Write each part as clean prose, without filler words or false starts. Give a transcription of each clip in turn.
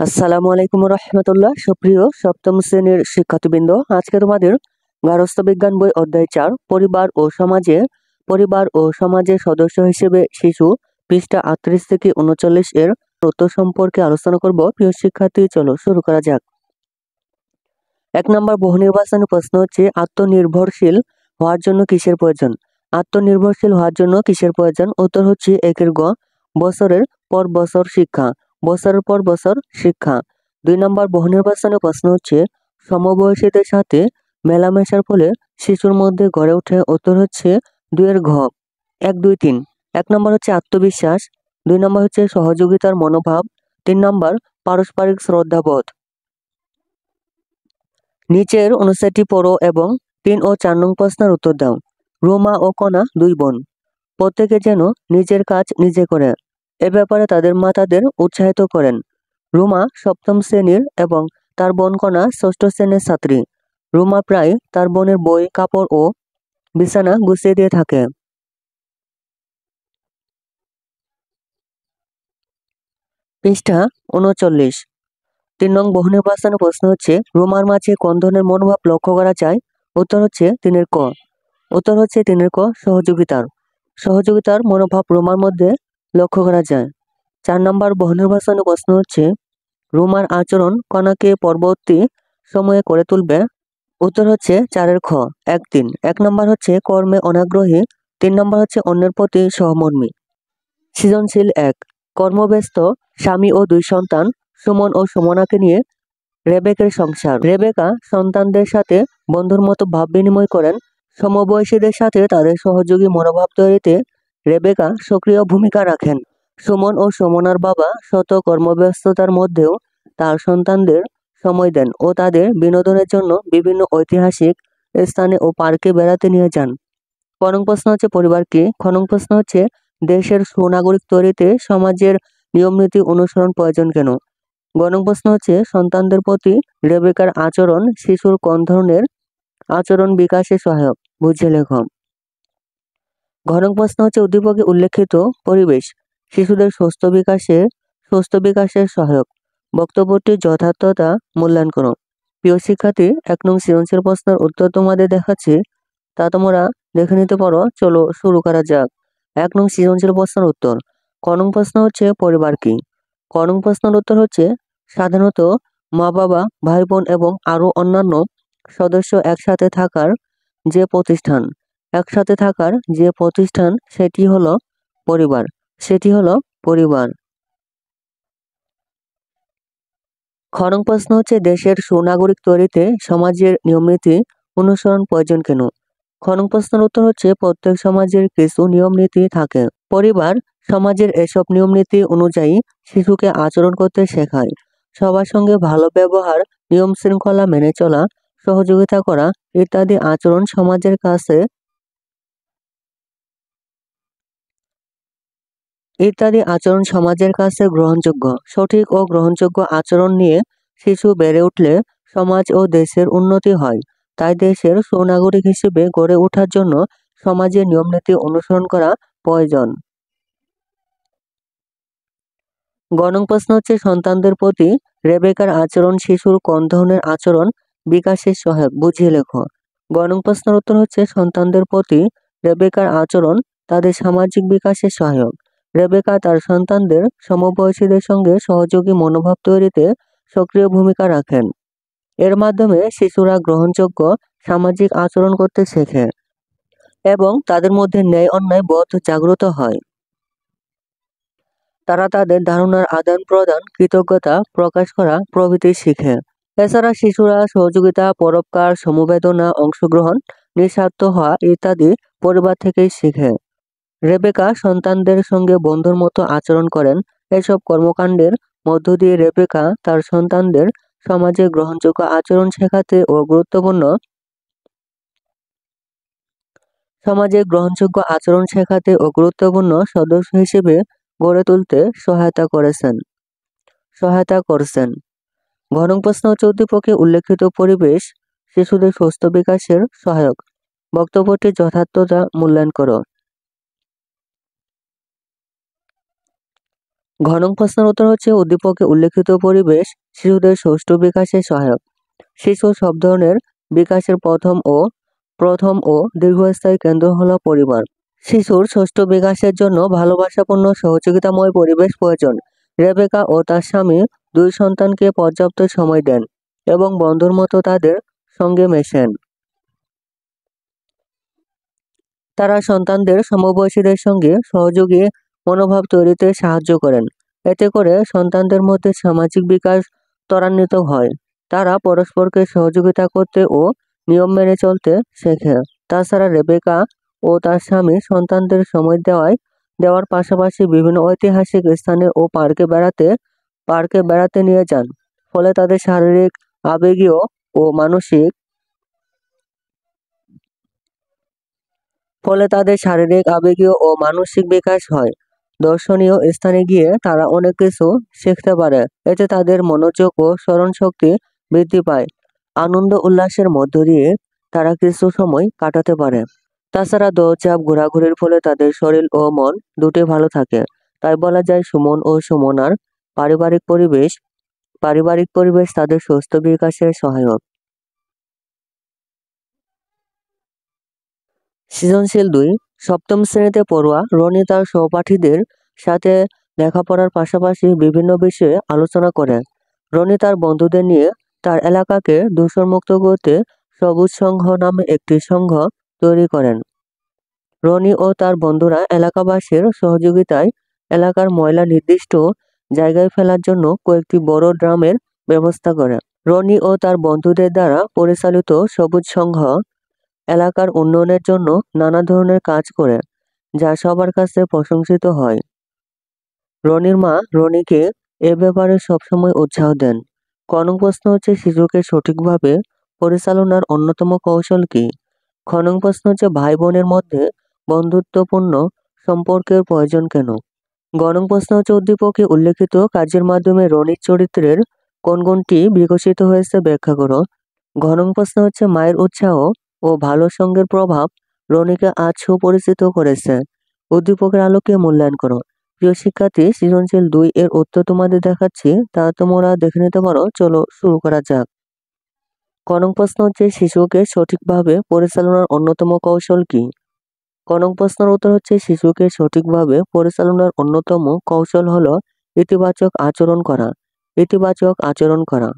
আসসালামু আলাইকুম রহমতুল্লাহ। সুপ্রিয় সপ্তম শ্রেণীর শিক্ষার্থীবৃন্দ, আজকে তোমাদের গার্হস্থ্য বিজ্ঞান বই অধ্যায় 4 পরিবার ও সমাজের সদস্য হিসেবে শিশু পৃষ্ঠা 38 থেকে 39 এর উত্তর সম্পর্কে আলোচনা করব। প্রিয় শিক্ষার্থী, চলো শুরু করা যাক। 1 নম্বর বহু নির্বাচনী প্রশ্ন হচ্ছে, আত্মনির্ভরশীল হওয়ার জন্য কিসের প্রয়োজন? আত্মনির্ভরশীল হওয়ার জন্য কিসের প্রয়োজন? উত্তর হচ্ছে একের গ, বছরের পর বছর শিক্ষা। বছরের পর বছর শিক্ষা। 2 নম্বর বহু নির্বাচনী প্রশ্ন হচ্ছে, সমবয়সীদের সাথে মেলামেশার ফলে শিশুর মধ্যে গড়ে ওঠে। উত্তর হচ্ছে 2 এর ঘ, 1, 2, 3। 1 নম্বর হচ্ছে আত্মবিশ্বাস, 2 নম্বর হচ্ছে সহযোগিতার মনোভাব, 3 নম্বর পারস্পরিক শ্রদ্ধাবোধ। নিচের অনুচ্ছেদটি পড়ো এবং 3 ও 4 নং প্রশ্নের উত্তর দাও। রোমা ও কণা 2 বোন, প্রত্যেকে যেন নিজের কাজ নিজে করে, এ ব্যাপারে তাদের মা তাদের উৎসাহিত করেন। রোমা 7ম শ্রেণীর এবং তার বোন কণা 6ষ্ঠ শ্রেণীর ছাত্রী। রোমা প্রায় তার বোনের বই, কাপড় ও বিছানা গুছিয়ে দিয়ে থাকে। পৃষ্ঠা 39। 3 নং বহু নির্বাচনী প্রশ্ন হচ্ছে, রোমার মাঝে কোন ধরনের মনোভাব লক্ষ্য করা যায়? উত্তর হচ্ছে 3 এর ক। উত্তর হচ্ছে 3 এর ক, সহযোগিতার মনোভাব রোমার মধ্যে লক্ষ্য করা যায়। 4 নম্বর বহু নির্বাচনী প্রশ্ন হচ্ছে, রোমার আচরণ কণাকে পরবর্তী সময়ে করে তুলবে। উত্তর হচ্ছে 4 এর খ, 1, 3। 1 নম্বর হচ্ছে কর্মে অনাগ্রহী, 3 নম্বর হচ্ছে অন্যের প্রতি সহমর্মী। সৃজনশীল 1, কর্মব্যস্ত স্বামী ও 2 সন্তান, সুমন ও সুমনাকে নিয়ে রেবেকার সংসার। রেবেকা সন্তানদের সাথে বন্ধুর মতো ভাব বিনিময় করেন। সমবয়সীদের সাথে তাদের সহযোগী মনোভাব তৈরিতে রেবেকা সক্রিয় ভূমিকা রাখেন। সুমন ও সুমনার বাবা শত কর্মব্যস্ততার মধ্যেও তার সন্তানদের সময় দেন ও তাদের বিনোদনের জন্য বিভিন্ন ঐতিহাসিক স্থানে ও পার্কে বেড়াতে নিয়ে যান। ক নং প্রশ্ন হচ্ছে পরিবার কি? খ নং প্রশ্ন হচ্ছে, দেশের সুনাগরিক তৈরিতে সমাজের নিয়মনীতি অনুসরণ প্রয়োজন কেন? গ নং প্রশ্ন হচ্ছে, সন্তানদের প্রতি রেবেকার আচরণ শিশুর কোন ধরনের আচরণ বিকাশে সহায়ক? বুঝে লেখো। ঘ নং প্রশ্ন হচ্ছে, উদ্দীপকে উল্লেখিত পরিবেশ শিশুদের সুস্থ বিকাশের সহায়ক। বক্তব্যটির যথার্থতা মূল্যায়ন করো। প্রিয় শিক্ষার্থী, 1 নং সৃজনশীল প্রশ্নের উত্তর তোমাদের দেখাচ্ছি, তা তোমরা দেখে নিতে পারো। চলো শুরু করা যাক। 1 নং সৃজনশীল প্রশ্নের উত্তর। ক নং প্রশ্ন হচ্ছে, পরিবার কি? ক নং প্রশ্নের উত্তর হচ্ছে, সাধারণত মা বাবা, ভাই বোন এবং আরো অন্যান্য সদস্য একসাথে থাকার যে প্রতিষ্ঠান সেটি হলো পরিবার। খ নং প্রশ্ন হচ্ছে, দেশের সুনাগরিক তৈরিতে সমাজের নিয়মনীতি অনুসরণ প্রয়োজন কেন? খ নং প্রশ্নের উত্তর হচ্ছে, প্রত্যেক সমাজের কিছু নিয়মনীতি থাকে। পরিবার সমাজের এসব নিয়মনীতি অনুযায়ী শিশুকে আচরণ করতে শেখায়। সবার সঙ্গে ভালো ব্যবহার, নিয়ম শৃঙ্খলা মেনে চলা, সহযোগিতা করা ইত্যাদি আচরণ সমাজের কাছে গ্রহণযোগ্য। সঠিক ও গ্রহণযোগ্য আচরণ নিয়ে শিশু বেড়ে উঠলে সমাজ ও দেশের উন্নতি হয়। তাই দেশের সুনাগরিক হিসেবে গড়ে ওঠার জন্য সমাজের নিয়মনীতি অনুসরণ করা প্রয়োজন। গ নং প্রশ্ন হচ্ছে, সন্তানদের প্রতি রেবেকার আচরণ শিশুর কোন ধরনের আচরণ বিকাশের সহায়ক? বুঝিয়ে লেখো। গ নং প্রশ্নের উত্তর হচ্ছে, সন্তানদের প্রতি রেবেকার আচরণ তাদের সামাজিক বিকাশের সহায়ক। রেবেকা তার সন্তানদের সমবয়সীদের সঙ্গে সহযোগী মনোভাব তৈরিতে সক্রিয় ভূমিকা রাখেন। এর মাধ্যমে শিশুরা গ্রহণযোগ্য সামাজিক আচরণ করতে শেখে এবং তাদের মধ্যে ন্যায় অন্যায় বোধ জাগ্রত হয়। তারা তাদের ধারণার আদান প্রদান, কৃতজ্ঞতা প্রকাশ করা প্রভৃতি শিখে। এছাড়া শিশুরা সহযোগিতা, পরোপকার, সমবেদনা, অংশগ্রহণ, নিঃস্বার্থ হওয়া ইত্যাদি পরিবার থেকেই শিখে। রেবেকা সন্তানদের সঙ্গে বন্ধুর মতো আচরণ করেন। এসব কর্মকাণ্ডের মধ্য দিয়ে রেবেকা তার সন্তানদের সমাজে গ্রহণযোগ্য আচরণ শেখাতে ও গুরুত্বপূর্ণ সদস্য হিসেবে গড়ে তুলতে সহায়তা করছেন। ঘ নং প্রশ্ন হচ্ছে, উদ্দীপকে উল্লেখিত পরিবেশ শিশুদের সুস্থ বিকাশের সহায়ক। বক্তব্যটির যথার্থতা মূল্যায়ন করো। ঘ নং প্রশ্নের উত্তর হচ্ছে উদ্দীপকে উল্লেখিত পরিবেশ শিশুদের সুষ্ঠু বিকাশে সহায়ক। শিশু সব ধরনের বিকাশের প্রথম ও দীর্ঘস্থায়ী কেন্দ্র হলো পরিবার। শিশুর সুষ্ঠু বিকাশের জন্য ভালোবাসাপূর্ণ সহযোগিতাময় পরিবেশ প্রয়োজন। রেবেকা ও তার স্বামী দুই সন্তানকে পর্যাপ্ত সময় দেন এবং বন্ধুর মতো তাদের সঙ্গে মেশেন। তারা সন্তানদের সমবয়সীদের সঙ্গে সহযোগী মনোভাব তৈরিতে সাহায্য করেন। এতে করে সন্তানদের মধ্যে সামাজিক বিকাশ ত্বরান্বিত হয়। তারা পরস্পরকে সহযোগিতা করতে ও নিয়ম মেনে চলতে শেখে। তাছাড়া রেবেকা ও তার স্বামী সন্তানদের সময় দেওয়ার পাশাপাশি বিভিন্ন ঐতিহাসিক স্থানে ও পার্কে বেড়াতে নিয়ে যান। ফলে তাদের আবেগীয় ও মানসিক শারীরিক, আবেগীয় ও মানসিক বিকাশ হয়। দর্শনীয় স্থানে গিয়ে তারা অনেক কিছু শিখতে পারে। এতে তাদের মনোযোগ ও স্মরণশক্তি বৃদ্ধি পায়। আনন্দ উল্লাসের মধ্য দিয়ে তারা কিছু সময় কাটাতে পারে। তাছাড়া দৌড়ঝাঁপ, ঘোরাঘুরির ফলে তাদের শরীর ও মন দুটি ভালো থাকে। তাই বলা যায় সুমন ও সুমনার পারিবারিক পরিবেশ তাদের সুস্থ বিকাশের সহায়ক। সৃজনশীল ২। সপ্তম শ্রেণীতে পড়ুয়া রনি তার সহপাঠীদের সাথে লেখাপড়ার পাশাপাশি বিভিন্ন বিষয়ে আলোচনা করে। রনি তার বন্ধুদের নিয়ে তার এলাকাকে দূষণমুক্ত করতে সবুজ সংঘ নামে একটি সংঘ তৈরি করেন। রনি ও তার বন্ধুরা এলাকাবাসীর সহযোগিতায় এলাকার ময়লা নির্দিষ্ট জায়গায় ফেলার জন্য কয়েকটি বড় ড্রামের ব্যবস্থা করে। রনি ও তার বন্ধুদের দ্বারা পরিচালিত সবুজ সংঘ এলাকার উন্নয়নের জন্য নানা ধরনের কাজ করে, যা সবার কাছে প্রশংসিত হয়। রনির মা রনিকে এ ব্যাপারে সবসময় উৎসাহ দেন। ক নং প্রশ্ন হচ্ছে শিশুকে সঠিকভাবে পরিচালনার অন্যতম কৌশল কি? খ নং প্রশ্ন হচ্ছে ভাই বোনের মধ্যে বন্ধুত্বপূর্ণ সম্পর্কের প্রয়োজন কেন? গ নং প্রশ্ন হচ্ছে উদ্দীপকে উল্লেখিত কাজের মাধ্যমে রনির চরিত্রের কোন গুণটি বিকশিত হয়েছে ব্যাখ্যা করো। ঘ নং প্রশ্ন হচ্ছে মায়ের উৎসাহ ও ভালো সঙ্গের প্রভাব রনিকে আজ সুপরিচিত করেছে। উদ্দীপকের আলোকে মূল্যায়ন করো। প্রিয় শিক্ষার্থী, সৃজনশীল ২ এর উত্তর তোমাদের দেখাচ্ছি, তা তোমরা দেখে নিতে পারো। চলো শুরু করা যাক। ক নং প্রশ্ন হচ্ছে শিশুকে সঠিকভাবে পরিচালনার অন্যতম কৌশল কি? ক নং প্রশ্নের উত্তর হচ্ছে শিশুকে সঠিকভাবে পরিচালনার অন্যতম কৌশল হলো ইতিবাচক আচরণ করা। ইতিবাচক আচরণ করা।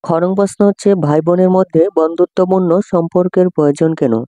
খ নং প্রশ্ন হচ্ছে ভাই বোনের মধ্যে বন্ধুত্বপূর্ণ সম্পর্কের প্রয়োজন কেন?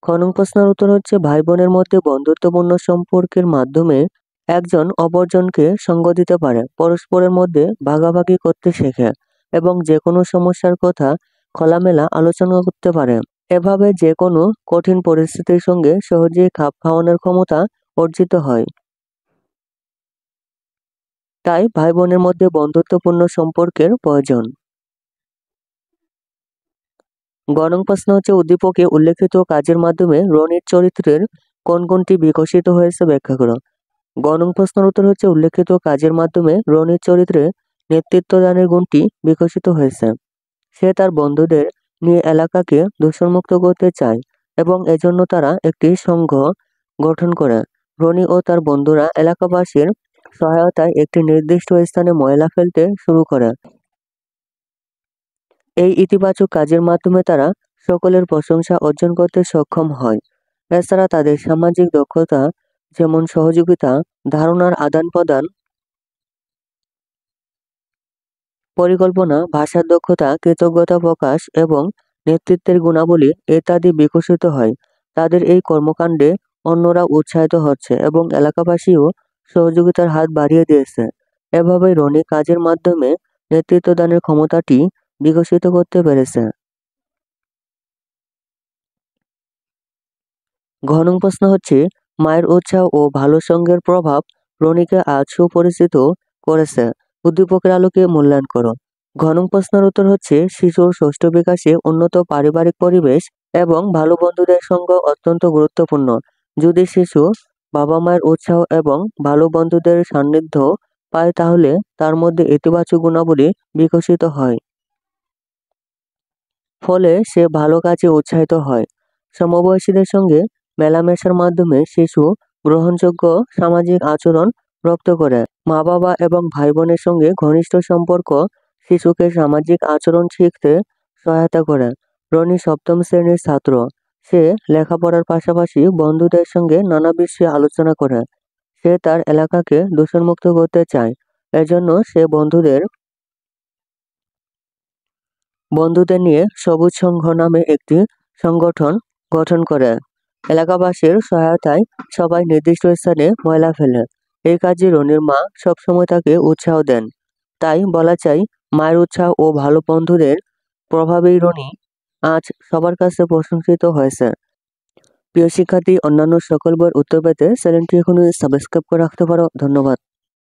খ নং প্রশ্নের উত্তর হচ্ছে ভাই বোনের মধ্যে বন্ধুত্বপূর্ণ সম্পর্কের মাধ্যমে একজন অপরজনকে সঙ্গ দিতে পারে, পরস্পরের মধ্যে ভাগাভাগি করতে শেখে এবং যে কোনো সমস্যার কথা খোলামেলা আলোচনা করতে পারে। এভাবে যে কোনো কঠিন পরিস্থিতির সঙ্গে সহজেই খাপ খাওয়ানোর ক্ষমতা অর্জিত হয়। তাই ভাই বোনের মধ্যে বন্ধুত্বপূর্ণ সম্পর্কের প্রয়োজন। গ নং প্রশ্ন হচ্ছে উদ্দীপকে উল্লেখিত কাজের মাধ্যমে রনির চরিত্রের কোন গুণটি বিকশিত হয়েছে ব্যাখ্যা করো। গ নং প্রশ্নের উত্তর হচ্ছে উল্লেখিত কাজের মাধ্যমে রনির চরিত্রে নেতৃত্বদানের গুণটি বিকশিত হয়েছে। সে তার বন্ধুদের নিয়ে এলাকাকে দূষণমুক্ত করতে চায় এবং এজন্য তারা একটি সংঘ গঠন করে। রনি ও তার বন্ধুরা এলাকাবাসীর সহায়তায় একটি নির্দিষ্ট স্থানে ময়লা ফেলতে শুরু করে। এই ইতিবাচক কাজের মাধ্যমে তারা সকলের প্রশংসা অর্জন করতে সক্ষম হয়। এছাড়া তাদের সামাজিক দক্ষতা, যেমন সহযোগিতা, ধারণার আদান-প্রদান, পরিকল্পনা, ভাষার দক্ষতা, কৃতজ্ঞতা প্রকাশ এবং নেতৃত্বের গুণাবলী ইত্যাদি বিকশিত হয়। তাদের এই কর্মকাণ্ডে অন্যরা উৎসাহিত হচ্ছে এবং এলাকাবাসীও সহযোগিতার হাত বাড়িয়ে দিয়েছে। এভাবেই রনি কাজের মাধ্যমে নেতৃত্বদানের ক্ষমতাটি বিকশিত করতে পেরেছে। ঘ নং প্রশ্ন হচ্ছে মায়ের উৎসাহ ও ভালো সঙ্গের প্রভাব রনিকে আজ সুপরিচিত করেছে। উদ্দীপকের আলোকে মূল্যায়ন করো। ঘ নং প্রশ্নের উত্তর হচ্ছে শিশুর ষষ্ঠ বিকাশে উন্নত পারিবারিক পরিবেশ এবং ভালো বন্ধুদের সঙ্গ অত্যন্ত গুরুত্বপূর্ণ। যদি শিশু বাবা মায়ের উৎসাহ এবং ভালো বন্ধুদের সান্নিধ্য পায় তাহলে তার মধ্যে ইতিবাচক গুণাবলী বিকশিত হয়। ফলে সে ভালো কাজে উৎসাহিত হয়। সমবয়সীদের সঙ্গে মেলামেশার মাধ্যমে শিশু গ্রহণযোগ্য সামাজিক আচরণ রপ্ত করে। মা বাবা এবং ভাই বোনের সঙ্গে ঘনিষ্ঠ সম্পর্ক শিশুকে সামাজিক আচরণ শিখতে সহায়তা করে। রনি সপ্তম শ্রেণীর ছাত্র। সে লেখাপড়ার পাশাপাশি বন্ধুদের সঙ্গে নানা বিষয়ে আলোচনা করে। সে তার এলাকাকে দূষণমুক্ত করতে চায়। এজন্য সে বন্ধুদের নিয়ে সবুজ সংঘ নামে একটি সংগঠন গঠন করে। এলাকাবাসীর সহায়তায় সবাই নির্দিষ্ট স্থানে ময়লা ফেলে। এই কাজে রনির মা সবসময় তাকে উৎসাহ দেন। তাই বলা যায়, মায়ের উৎসাহ ও ভালো বন্ধুদের প্রভাবেই রনি আজ সবার কাছে প্রশংসিত হয়েছে। প্রিয় শিক্ষার্থী, অন্যান্য সকল বইয়ের উত্তর পেতে চ্যানেলটি এখনই সাবস্ক্রাইব করে রাখতে পারো। ধন্যবাদ।